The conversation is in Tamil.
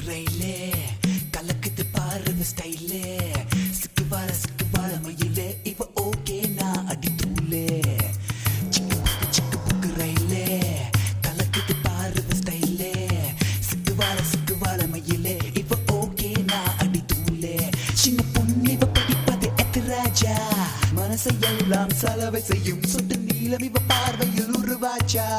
ரயிலே கலக்குது பாருங்க ஸ்டைலே சிக்கு வாழ மயிலே இவ ஓகே நான் அடி தூளே சிக்கு புக்கு ரயிலே கலக்குது பாருங்க ஸ்டைலே சிக்கு வாழ மயிலே இவ ஓகே நான் அடி தூளே சின்ன பொண்ணு இவ படிப்பது எத்திராஜா மனசை எல்லாம் சலவை செய்யும் சொட்டு நீளம் இவ பார்வையில் உருவாச்சா